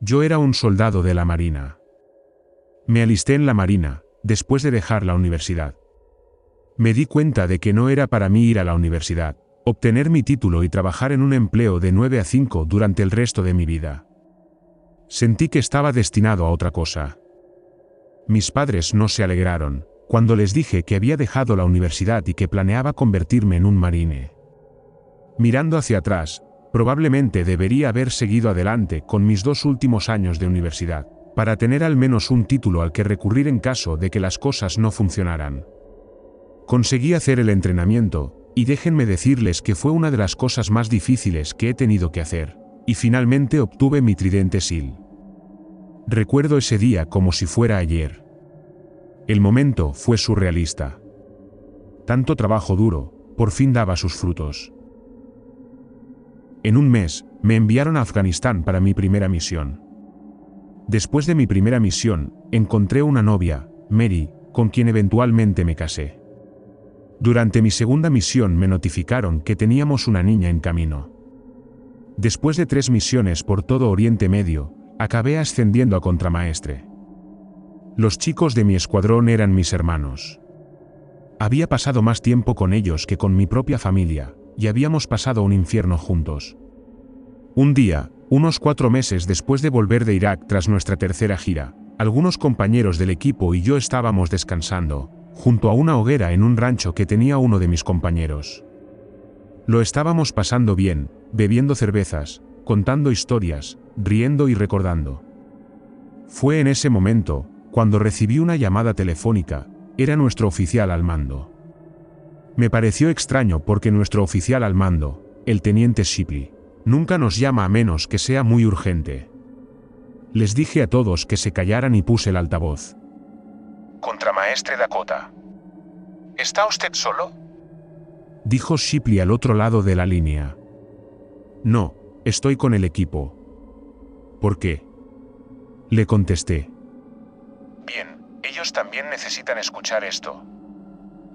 Yo era un soldado de la Marina. Me alisté en la Marina, después de dejar la universidad. Me di cuenta de que no era para mí ir a la universidad, obtener mi título y trabajar en un empleo de 9 a 5 durante el resto de mi vida. Sentí que estaba destinado a otra cosa. Mis padres no se alegraron cuando les dije que había dejado la universidad y que planeaba convertirme en un marine. Mirando hacia atrás, probablemente debería haber seguido adelante con mis 2 últimos años de universidad, para tener al menos un título al que recurrir en caso de que las cosas no funcionaran. Conseguí hacer el entrenamiento, y déjenme decirles que fue una de las cosas más difíciles que he tenido que hacer, y finalmente obtuve mi tridente SEAL. Recuerdo ese día como si fuera ayer. El momento fue surrealista. Tanto trabajo duro, por fin daba sus frutos. En un mes, me enviaron a Afganistán para mi primera misión. Después de mi primera misión, encontré una novia, Mary, con quien eventualmente me casé. Durante mi segunda misión me notificaron que teníamos una niña en camino. Después de 3 misiones por todo Oriente Medio, acabé ascendiendo a contramaestre. Los chicos de mi escuadrón eran mis hermanos. Había pasado más tiempo con ellos que con mi propia familia, y habíamos pasado un infierno juntos. Un día, unos 4 meses después de volver de Irak tras nuestra tercera gira, algunos compañeros del equipo y yo estábamos descansando, junto a una hoguera en un rancho que tenía uno de mis compañeros. Lo estábamos pasando bien, bebiendo cervezas, contando historias, riendo y recordando. Fue en ese momento, cuando recibí una llamada telefónica. Era nuestro oficial al mando. Me pareció extraño porque nuestro oficial al mando, el teniente Shipley, nunca nos llama a menos que sea muy urgente. Les dije a todos que se callaran y puse el altavoz. Contramaestre Dakota. ¿Está usted solo? Dijo Shipley al otro lado de la línea. No, estoy con el equipo. ¿Por qué? Le contesté. Bien, ellos también necesitan escuchar esto.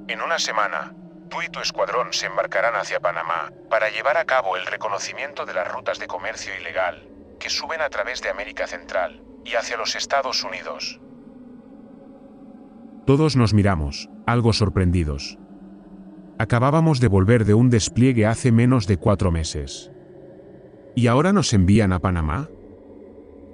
En una semana, tú y tu escuadrón se embarcarán hacia Panamá para llevar a cabo el reconocimiento de las rutas de comercio ilegal que suben a través de América Central y hacia los Estados Unidos. Todos nos miramos, algo sorprendidos. Acabábamos de volver de un despliegue hace menos de 4 meses. ¿Y ahora nos envían a Panamá?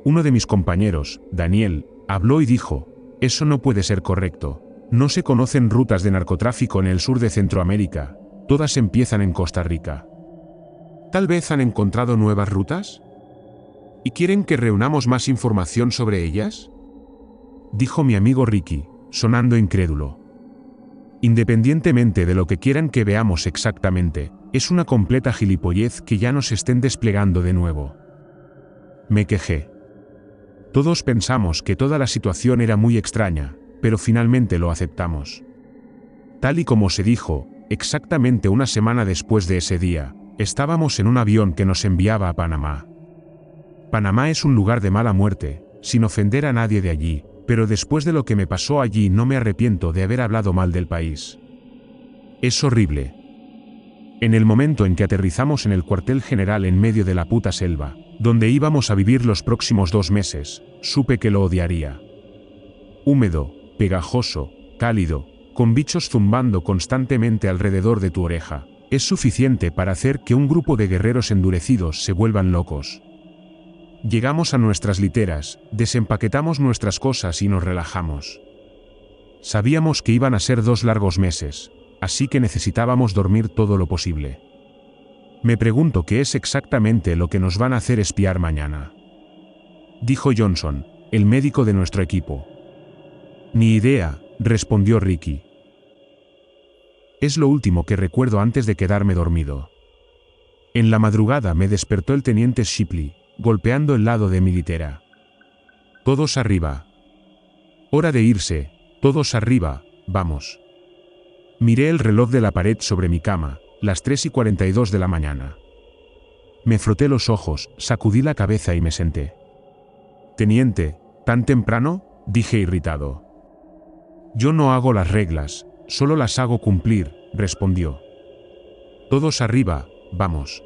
Uno de mis compañeros, Daniel, habló y dijo, eso no puede ser correcto. No se conocen rutas de narcotráfico en el sur de Centroamérica, todas empiezan en Costa Rica. ¿Tal vez han encontrado nuevas rutas? ¿Y quieren que reunamos más información sobre ellas? Dijo mi amigo Ricky, sonando incrédulo. Independientemente de lo que quieran que veamos exactamente, es una completa gilipollez que ya nos estén desplegando de nuevo. Me quejé. Todos pensamos que toda la situación era muy extraña, pero finalmente lo aceptamos. Tal y como se dijo, exactamente una semana después de ese día, estábamos en un avión que nos enviaba a Panamá. Panamá es un lugar de mala muerte, sin ofender a nadie de allí, pero después de lo que me pasó allí no me arrepiento de haber hablado mal del país. Es horrible. En el momento en que aterrizamos en el cuartel general en medio de la puta selva, donde íbamos a vivir los próximos 2 meses, supe que lo odiaría. Húmedo, pegajoso, cálido, con bichos zumbando constantemente alrededor de tu oreja, es suficiente para hacer que un grupo de guerreros endurecidos se vuelvan locos. Llegamos a nuestras literas, desempaquetamos nuestras cosas y nos relajamos. Sabíamos que iban a ser 2 largos meses, así que necesitábamos dormir todo lo posible. Me pregunto qué es exactamente lo que nos van a hacer espiar mañana. Dijo Johnson, el médico de nuestro equipo. Ni idea, respondió Ricky. Es lo último que recuerdo antes de quedarme dormido. En la madrugada me despertó el teniente Shipley, golpeando el lado de mi litera. Todos arriba. Hora de irse, todos arriba, vamos. Miré el reloj de la pared sobre mi cama, las 3:42 de la mañana. Me froté los ojos, sacudí la cabeza y me senté. Teniente, ¿tan temprano?, dije irritado. Yo no hago las reglas, solo las hago cumplir, respondió. Todos arriba, vamos.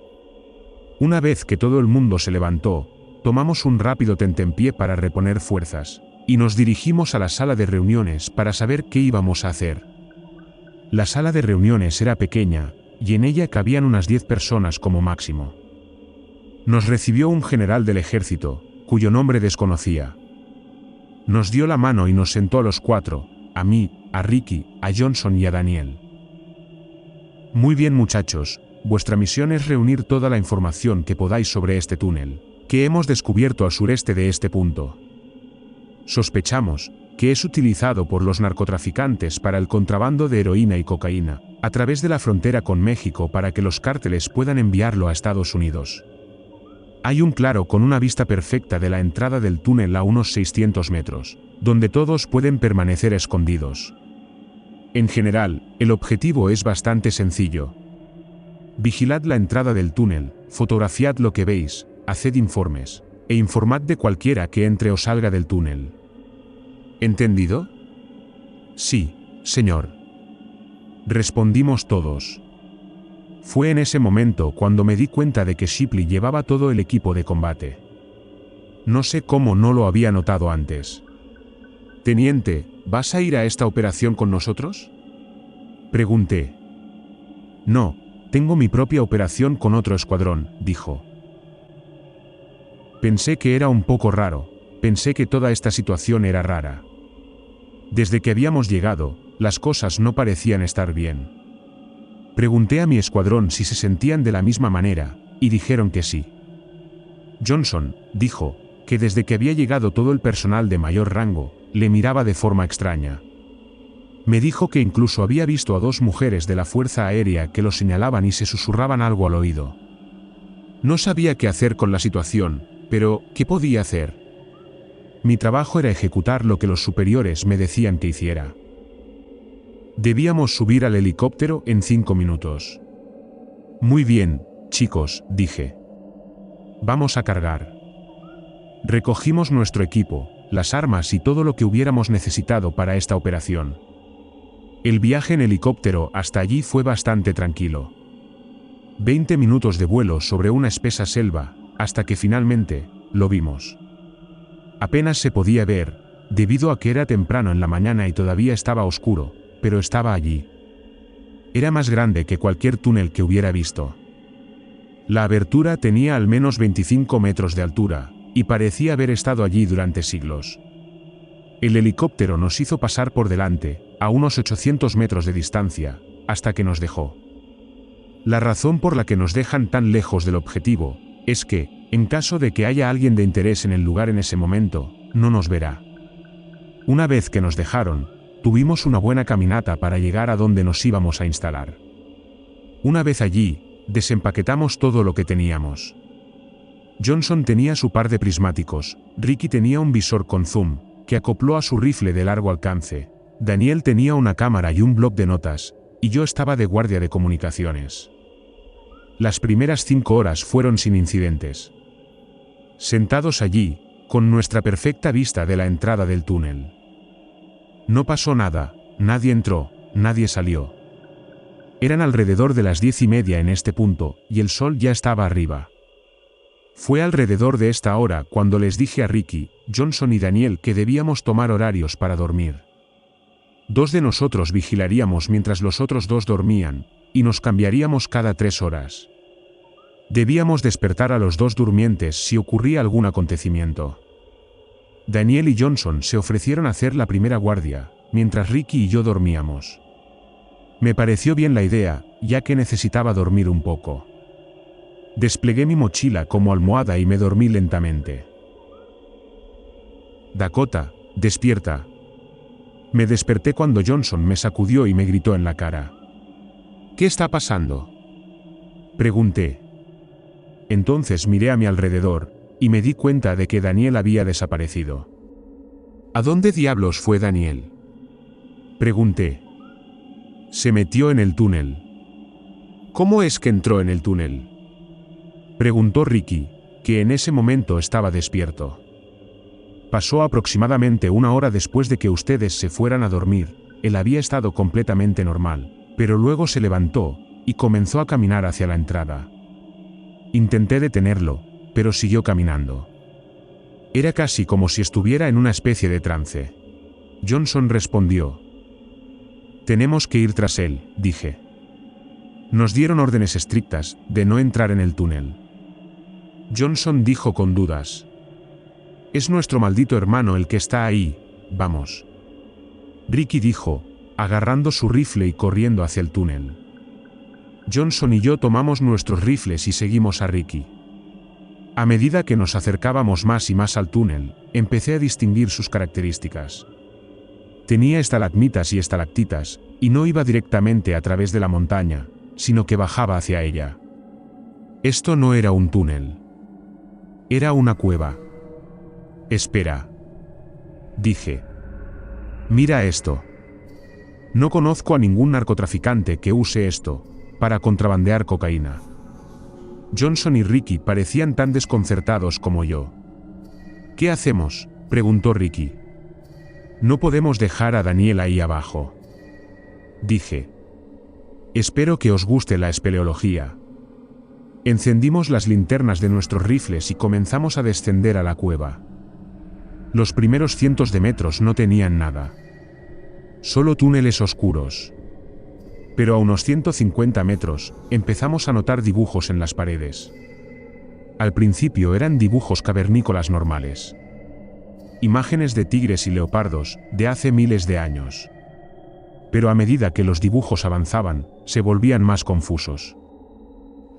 Una vez que todo el mundo se levantó, tomamos un rápido tentempié para reponer fuerzas, y nos dirigimos a la sala de reuniones para saber qué íbamos a hacer. La sala de reuniones era pequeña, y en ella cabían unas 10 personas como máximo. Nos recibió un general del ejército, cuyo nombre desconocía. Nos dio la mano y nos sentó a los 4, a mí, a Ricky, a Johnson y a Daniel. Muy bien muchachos, vuestra misión es reunir toda la información que podáis sobre este túnel, que hemos descubierto al sureste de este punto. Sospechamos que es utilizado por los narcotraficantes para el contrabando de heroína y cocaína, a través de la frontera con México para que los cárteles puedan enviarlo a Estados Unidos. Hay un claro con una vista perfecta de la entrada del túnel a unos 600 metros, donde todos pueden permanecer escondidos. En general, el objetivo es bastante sencillo. Vigilad la entrada del túnel, fotografiad lo que veis, haced informes, e informad de cualquiera que entre o salga del túnel. ¿Entendido? Sí, señor. Respondimos todos. Fue en ese momento cuando me di cuenta de que Shipley llevaba todo el equipo de combate. No sé cómo no lo había notado antes. Teniente, ¿vas a ir a esta operación con nosotros? Pregunté. No, tengo mi propia operación con otro escuadrón, dijo. Pensé que era un poco raro, pensé que toda esta situación era rara. Desde que habíamos llegado, las cosas no parecían estar bien. Pregunté a mi escuadrón si se sentían de la misma manera, y dijeron que sí. Johnson dijo que desde que había llegado todo el personal de mayor rango, le miraba de forma extraña. Me dijo que incluso había visto a 2 mujeres de la Fuerza Aérea que lo señalaban y se susurraban algo al oído. No sabía qué hacer con la situación, pero ¿qué podía hacer? Mi trabajo era ejecutar lo que los superiores me decían que hiciera. Debíamos subir al helicóptero en 5 minutos. Muy bien, chicos, dije. Vamos a cargar. Recogimos nuestro equipo, las armas y todo lo que hubiéramos necesitado para esta operación. El viaje en helicóptero hasta allí fue bastante tranquilo. 20 minutos de vuelo sobre una espesa selva, hasta que finalmente lo vimos. Apenas se podía ver, debido a que era temprano en la mañana y todavía estaba oscuro, pero estaba allí. Era más grande que cualquier túnel que hubiera visto. La abertura tenía al menos 25 metros de altura, y parecía haber estado allí durante siglos. El helicóptero nos hizo pasar por delante, a unos 800 metros de distancia, hasta que nos dejó. La razón por la que nos dejan tan lejos del objetivo, es que, en caso de que haya alguien de interés en el lugar en ese momento, no nos verá. Una vez que nos dejaron, tuvimos una buena caminata para llegar a donde nos íbamos a instalar. Una vez allí, desempaquetamos todo lo que teníamos. Johnson tenía su par de prismáticos, Ricky tenía un visor con zoom, que acopló a su rifle de largo alcance, Daniel tenía una cámara y un bloc de notas, y yo estaba de guardia de comunicaciones. Las primeras 5 horas fueron sin incidentes. Sentados allí, con nuestra perfecta vista de la entrada del túnel. No pasó nada, nadie entró, nadie salió. Eran alrededor de las 10:30 en este punto, y el sol ya estaba arriba. Fue alrededor de esta hora cuando les dije a Ricky, Johnson y Daniel que debíamos tomar horarios para dormir. 2 de nosotros vigilaríamos mientras los otros 2 dormían, y nos cambiaríamos cada 3 horas. Debíamos despertar a los 2 durmientes si ocurría algún acontecimiento. Daniel y Johnson se ofrecieron a hacer la primera guardia, mientras Ricky y yo dormíamos. Me pareció bien la idea, ya que necesitaba dormir un poco. Desplegué mi mochila como almohada y me dormí lentamente. Dakota, despierta. Me desperté cuando Johnson me sacudió y me gritó en la cara. ¿Qué está pasando?, pregunté. Entonces miré a mi alrededor, y me di cuenta de que Daniel había desaparecido. ¿A dónde diablos fue Daniel?, pregunté. Se metió en el túnel. ¿Cómo es que entró en el túnel?, preguntó Ricky, que en ese momento estaba despierto. Pasó aproximadamente 1 hora después de que ustedes se fueran a dormir. Él había estado completamente normal, pero luego se levantó y comenzó a caminar hacia la entrada. Intenté detenerlo, pero siguió caminando. Era casi como si estuviera en una especie de trance. Johnson respondió. «Tenemos que ir tras él», dije. Nos dieron órdenes estrictas de no entrar en el túnel. Johnson dijo con dudas. «Es nuestro maldito hermano el que está ahí, vamos». Ricky dijo, agarrando su rifle y corriendo hacia el túnel. Johnson y yo tomamos nuestros rifles y seguimos a Ricky. A medida que nos acercábamos más y más al túnel, empecé a distinguir sus características. Tenía estalagmitas y estalactitas, y no iba directamente a través de la montaña, sino que bajaba hacia ella. Esto no era un túnel. Era una cueva. «Espera», dije. «Mira esto. No conozco a ningún narcotraficante que use esto para contrabandear cocaína». Johnson y Ricky parecían tan desconcertados como yo. «¿Qué hacemos?», preguntó Ricky. «No podemos dejar a Daniel ahí abajo», dije. «Espero que os guste la espeleología». Encendimos las linternas de nuestros rifles y comenzamos a descender a la cueva. Los primeros cientos de metros no tenían nada. Solo túneles oscuros. Pero a unos 150 metros, empezamos a notar dibujos en las paredes. Al principio eran dibujos cavernícolas normales. Imágenes de tigres y leopardos, de hace miles de años. Pero a medida que los dibujos avanzaban, se volvían más confusos.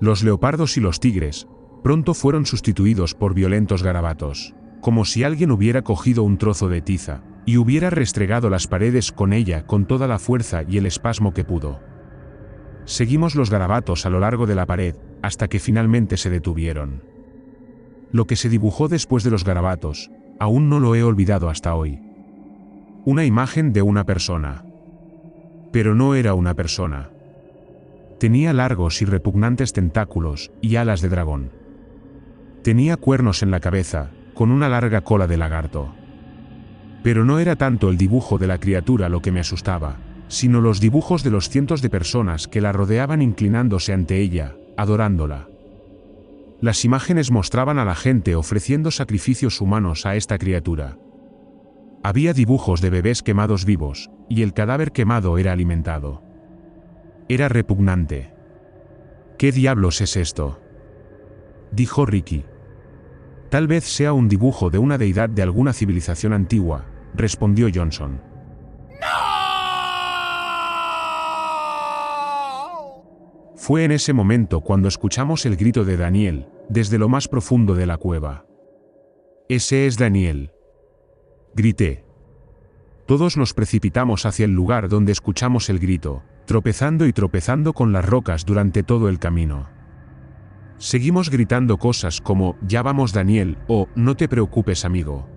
Los leopardos y los tigres, pronto fueron sustituidos por violentos garabatos, como si alguien hubiera cogido un trozo de tiza, y hubiera restregado las paredes con ella con toda la fuerza y el espasmo que pudo. Seguimos los garabatos a lo largo de la pared, hasta que finalmente se detuvieron. Lo que se dibujó después de los garabatos, aún no lo he olvidado hasta hoy. Una imagen de una persona. Pero no era una persona. Tenía largos y repugnantes tentáculos y alas de dragón. Tenía cuernos en la cabeza, con una larga cola de lagarto. Pero no era tanto el dibujo de la criatura lo que me asustaba, sino los dibujos de los cientos de personas que la rodeaban inclinándose ante ella, adorándola. Las imágenes mostraban a la gente ofreciendo sacrificios humanos a esta criatura. Había dibujos de bebés quemados vivos, y el cadáver quemado era alimentado. Era repugnante. «¿Qué diablos es esto?», dijo Ricky. «Tal vez sea un dibujo de una deidad de alguna civilización antigua», respondió Johnson. Fue en ese momento cuando escuchamos el grito de Daniel, desde lo más profundo de la cueva. «Ese es Daniel», grité. Todos nos precipitamos hacia el lugar donde escuchamos el grito, tropezando y tropezando con las rocas durante todo el camino. Seguimos gritando cosas como «Ya vamos Daniel» o «No te preocupes amigo».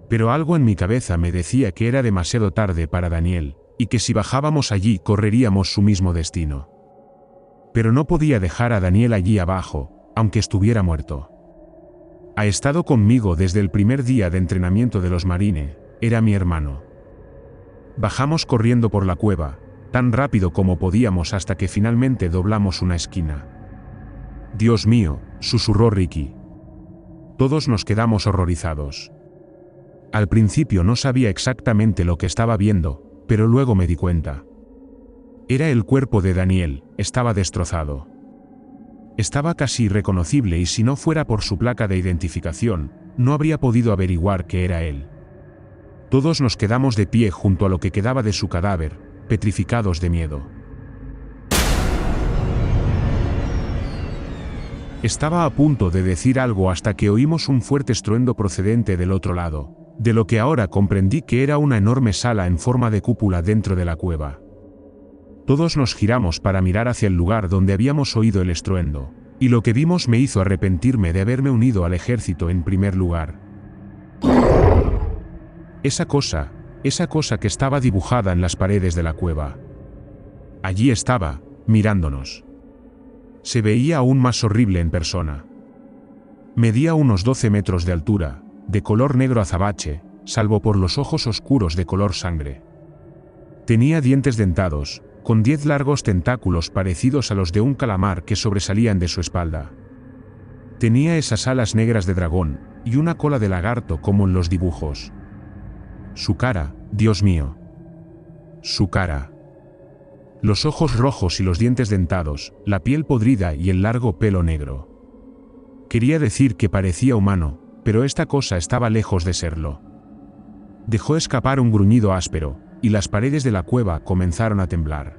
Pero algo en mi cabeza me decía que era demasiado tarde para Daniel, y que si bajábamos allí correríamos su mismo destino. Pero no podía dejar a Daniel allí abajo, aunque estuviera muerto. Ha estado conmigo desde el primer día de entrenamiento de los Marine, era mi hermano. Bajamos corriendo por la cueva, tan rápido como podíamos hasta que finalmente doblamos una esquina. «Dios mío», susurró Ricky. Todos nos quedamos horrorizados. Al principio no sabía exactamente lo que estaba viendo, pero luego me di cuenta. Era el cuerpo de Daniel, estaba destrozado. Estaba casi irreconocible y si no fuera por su placa de identificación, no habría podido averiguar que era él. Todos nos quedamos de pie junto a lo que quedaba de su cadáver, petrificados de miedo. Estaba a punto de decir algo hasta que oímos un fuerte estruendo procedente del otro lado, de lo que ahora comprendí que era una enorme sala en forma de cúpula dentro de la cueva. Todos nos giramos para mirar hacia el lugar donde habíamos oído el estruendo, y lo que vimos me hizo arrepentirme de haberme unido al ejército en primer lugar. Esa cosa que estaba dibujada en las paredes de la cueva. Allí estaba, mirándonos. Se veía aún más horrible en persona. Medía unos 12 metros de altura, de color negro azabache, salvo por los ojos oscuros de color sangre. Tenía dientes dentados, con 10 largos tentáculos parecidos a los de un calamar que sobresalían de su espalda. Tenía esas alas negras de dragón, y una cola de lagarto como en los dibujos. Su cara, Dios mío. Su cara. Los ojos rojos y los dientes dentados, la piel podrida y el largo pelo negro. Quería decir que parecía humano, pero esta cosa estaba lejos de serlo. Dejó escapar un gruñido áspero, y las paredes de la cueva comenzaron a temblar.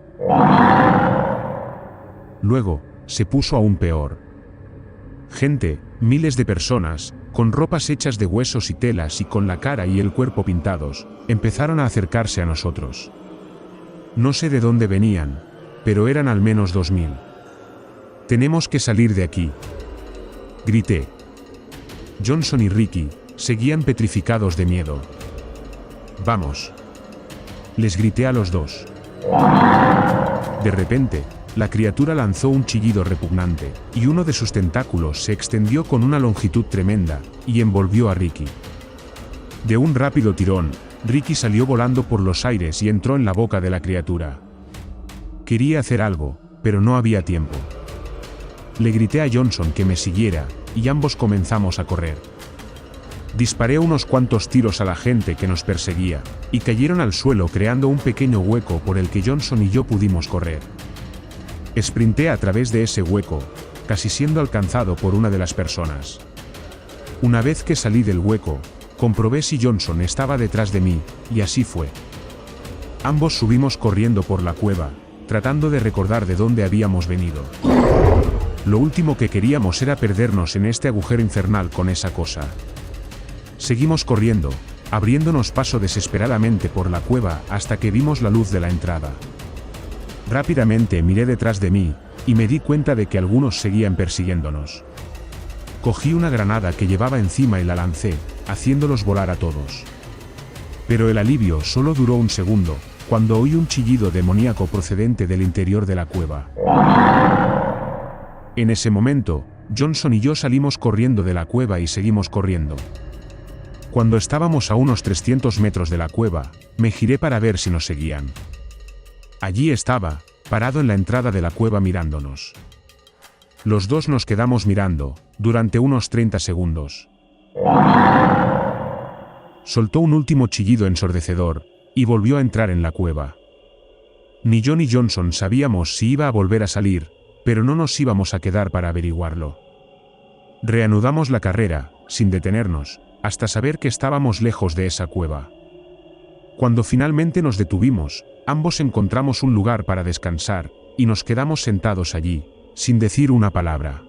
Luego, se puso aún peor. Gente, miles de personas, con ropas hechas de huesos y telas y con la cara y el cuerpo pintados, empezaron a acercarse a nosotros. No sé de dónde venían, pero eran al menos 2000. Tenemos que salir de aquí. Grité. Johnson y Ricky seguían petrificados de miedo. Vamos. Les grité a los dos. De repente, la criatura lanzó un chillido repugnante, y uno de sus tentáculos se extendió con una longitud tremenda, y envolvió a Ricky. De un rápido tirón, Ricky salió volando por los aires y entró en la boca de la criatura. Quería hacer algo, pero no había tiempo. Le grité a Johnson que me siguiera, y ambos comenzamos a correr. Disparé unos cuantos tiros a la gente que nos perseguía, y cayeron al suelo creando un pequeño hueco por el que Johnson y yo pudimos correr. Sprinté a través de ese hueco, casi siendo alcanzado por una de las personas. Una vez que salí del hueco, comprobé si Johnson estaba detrás de mí, y así fue. Ambos subimos corriendo por la cueva, tratando de recordar de dónde habíamos venido. Lo último que queríamos era perdernos en este agujero infernal con esa cosa. Seguimos corriendo, abriéndonos paso desesperadamente por la cueva hasta que vimos la luz de la entrada. Rápidamente miré detrás de mí, y me di cuenta de que algunos seguían persiguiéndonos. Cogí una granada que llevaba encima y la lancé, haciéndolos volar a todos. Pero el alivio solo duró un segundo, cuando oí un chillido demoníaco procedente del interior de la cueva. En ese momento, Johnson y yo salimos corriendo de la cueva y seguimos corriendo. Cuando estábamos a unos 300 metros de la cueva, me giré para ver si nos seguían. Allí estaba, parado en la entrada de la cueva mirándonos. Los dos nos quedamos mirando, durante unos 30 segundos. Soltó un último chillido ensordecedor, y volvió a entrar en la cueva. Ni yo ni Johnson sabíamos si iba a volver a salir, pero no nos íbamos a quedar para averiguarlo. Reanudamos la carrera, sin detenernos, hasta saber que estábamos lejos de esa cueva. Cuando finalmente nos detuvimos, ambos encontramos un lugar para descansar, y nos quedamos sentados allí, sin decir una palabra.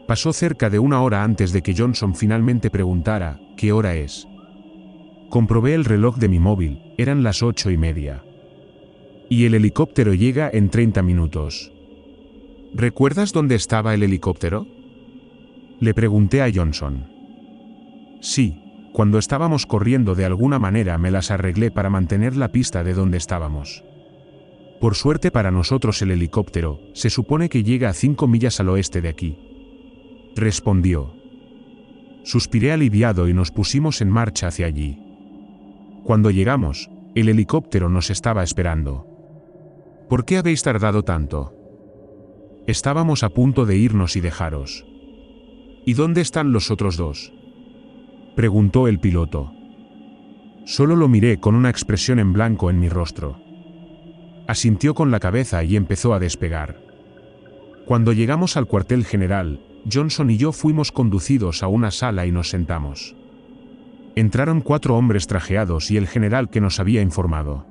Pasó cerca de una hora antes de que Johnson finalmente preguntara, ¿qué hora es? Comprobé el reloj de mi móvil, eran las 8:30. Y el helicóptero llega en 30 minutos. ¿Recuerdas dónde estaba el helicóptero? Le pregunté a Johnson. Sí, cuando estábamos corriendo de alguna manera me las arreglé para mantener la pista de donde estábamos. Por suerte para nosotros el helicóptero, se supone que llega a 5 millas al oeste de aquí. Respondió. Suspiré aliviado y nos pusimos en marcha hacia allí. Cuando llegamos, el helicóptero nos estaba esperando. ¿Por qué habéis tardado tanto? Estábamos a punto de irnos y dejaros. ¿Y dónde están los otros dos? Preguntó el piloto. Solo lo miré con una expresión en blanco en mi rostro. Asintió con la cabeza y empezó a despegar. Cuando llegamos al cuartel general, Johnson y yo fuimos conducidos a una sala y nos sentamos. Entraron 4 hombres trajeados y el general que nos había informado.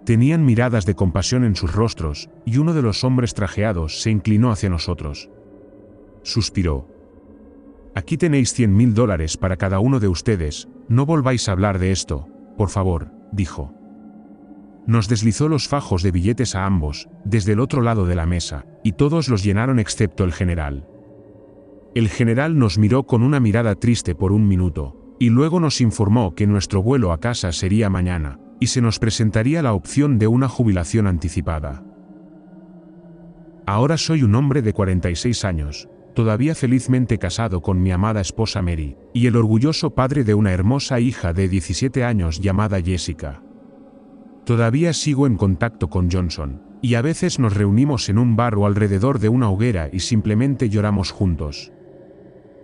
Tenían miradas de compasión en sus rostros, y uno de los hombres trajeados se inclinó hacia nosotros. Suspiró. Aquí tenéis $100,000 para cada uno de ustedes, no volváis a hablar de esto, por favor, dijo. Nos deslizó los fajos de billetes a ambos, desde el otro lado de la mesa, y todos los llenaron excepto el general. El general nos miró con una mirada triste por un minuto, y luego nos informó que nuestro vuelo a casa sería mañana, y se nos presentaría la opción de una jubilación anticipada. Ahora soy un hombre de 46 años, todavía felizmente casado con mi amada esposa Mary, y el orgulloso padre de una hermosa hija de 17 años llamada Jessica. Todavía sigo en contacto con Johnson, y a veces nos reunimos en un bar o alrededor de una hoguera y simplemente lloramos juntos.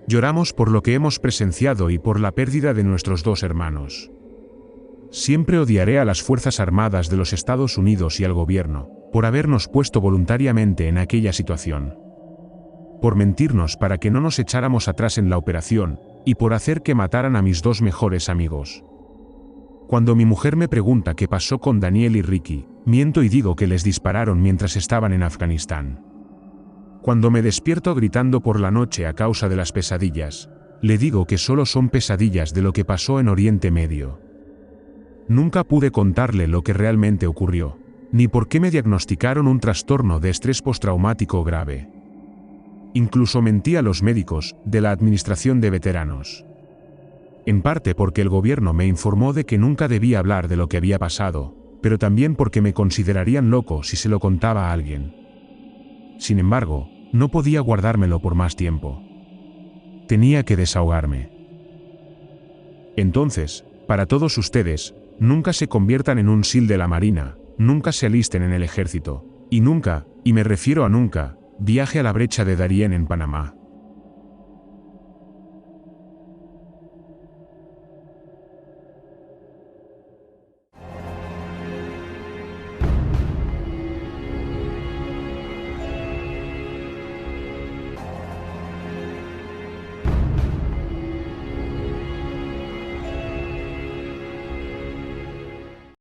Lloramos por lo que hemos presenciado y por la pérdida de nuestros 2 hermanos. Siempre odiaré a las Fuerzas Armadas de los Estados Unidos y al gobierno, por habernos puesto voluntariamente en aquella situación. Por mentirnos para que no nos echáramos atrás en la operación, y por hacer que mataran a mis 2 mejores amigos. Cuando mi mujer me pregunta qué pasó con Daniel y Ricky, miento y digo que les dispararon mientras estaban en Afganistán. Cuando me despierto gritando por la noche a causa de las pesadillas, le digo que solo son pesadillas de lo que pasó en Oriente Medio. Nunca pude contarle lo que realmente ocurrió, ni por qué me diagnosticaron un trastorno de estrés postraumático grave. Incluso mentí a los médicos de la Administración de Veteranos. En parte porque el gobierno me informó de que nunca debía hablar de lo que había pasado, pero también porque me considerarían loco si se lo contaba a alguien. Sin embargo, no podía guardármelo por más tiempo. Tenía que desahogarme. Entonces, para todos ustedes, nunca se conviertan en un SEAL de la Marina, nunca se alisten en el ejército, y nunca, y me refiero a nunca, viaje a la brecha de Darien en Panamá.